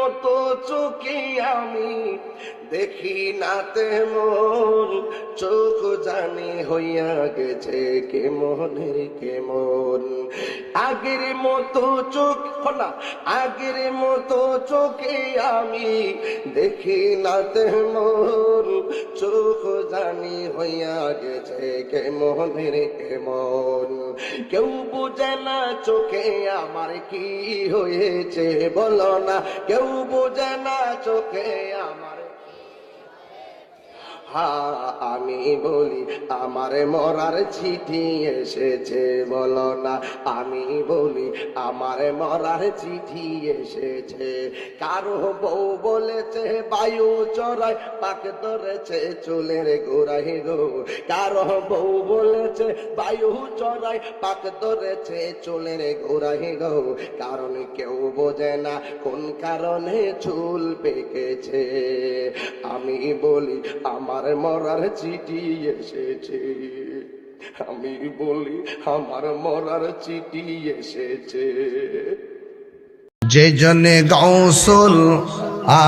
মতো চোখে আমি দেখি না তেমন, চোখ জানি হইয়া গেছে কেমনের কেমন। আগের মতো চোখ না, আগের মতো চোখে আমি দেখি না তেমন, চোখ জানি হইয়া গেছে কেমনের কেমন। কেউ বুঝে না চোখে আমার কি হয়েছে, বলো না কেউ বুঝে না চোখে আমার। হ্যাঁ আমি বলি আমার মরার চিঠি এসেছে, বলো না আমি বলি আমার মরার চিঠি এসেছে। কারো বউ বলেছে বায়ু চড়ায় পাক ধরেছে চুলের গোড়ায় গো, কারো বউ বলেছে বায়ু চড়ায় পাক ধরেছে চুলের গোড়ায় গো। কারণ কেউ বোঝে না কোন কারণে চুল পেকেছে। আমি বলি আমার মরার চিঠি এসেছে, আমি বলি আমার মরার চিঠি এসেছে। যে জনে গৌসুল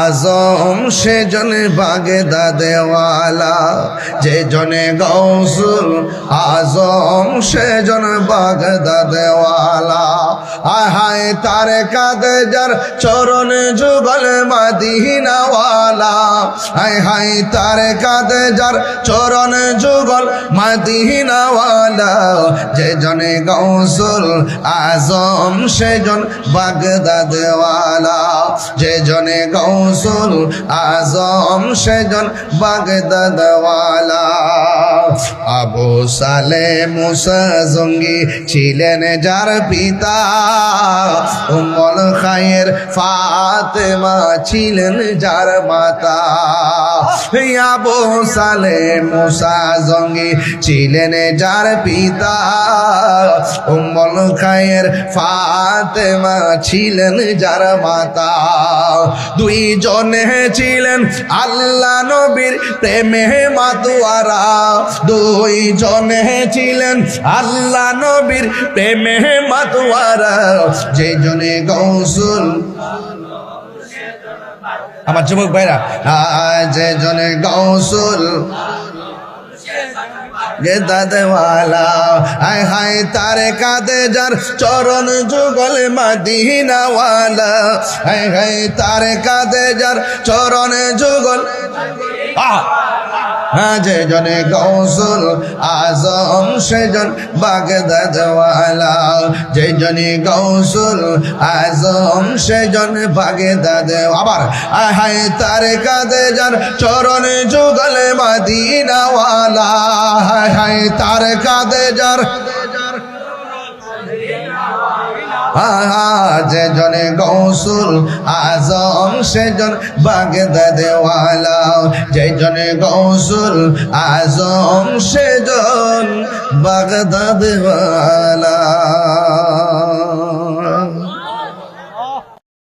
আজম সে জনে বাগদাদেওয়ালা, যে জনে গৌসুল আজম সে জন বাগদাদেওয়ালা। আহায় তার কাঁদে যার চরণ যুগল মদিনাওয়ালা, হায় হায় তার কাঁদে যার চরণ যুগল মদিনাওয়ালা। যে জনে গৌসুল আজম সে জন বাগদাদেওয়ালা, যে জনে গৌসুল আজম সেজন বাগদাদওয়ালা। আবু সালে মুসা জঙ্গি ছিলেন যার পিতা, উম্মুল খায়ের ফাতেমা ছিলেন যার মাতা। আবু সালে মুসা জঙ্গি ছিলেন যার পিতা, উম্মুল খায়ের ফাতেমা ছিলেন যার মাতা। দুইজনে ছিলেন আল্লাহ নবীর প্রেমে মাতোয়ারা, দুইজনে ছিলেন আল্লাহ নবীর প্রেমে মাতোয়ারা। যে জনে গৌসুল আমার যুবক ভাইরা, যে জনে গৌসুল গেদাদেওয়ালা, হায় হায় তার কাঁদে যার চরণ যুগল মদিনাওয়ালা, হায় হায় তার কাঁদে যার চরণ যুগল। যে জনে গৌসুল আজম সেজন বাগদাদওয়ালা, যে জনে গৌসুল আজম সেজন বাগদাদ। আবার হায় তার কাঁদে যার চরণ যুগল মদিনাওয়ালা, হায় হায় তার কাঁদে যার। যে জনে গৌসুল আজম সেজন বাগদাদেওয়ালা, যে জনে গৌসুল আজম সেজন বাগদাদেওয়ালা।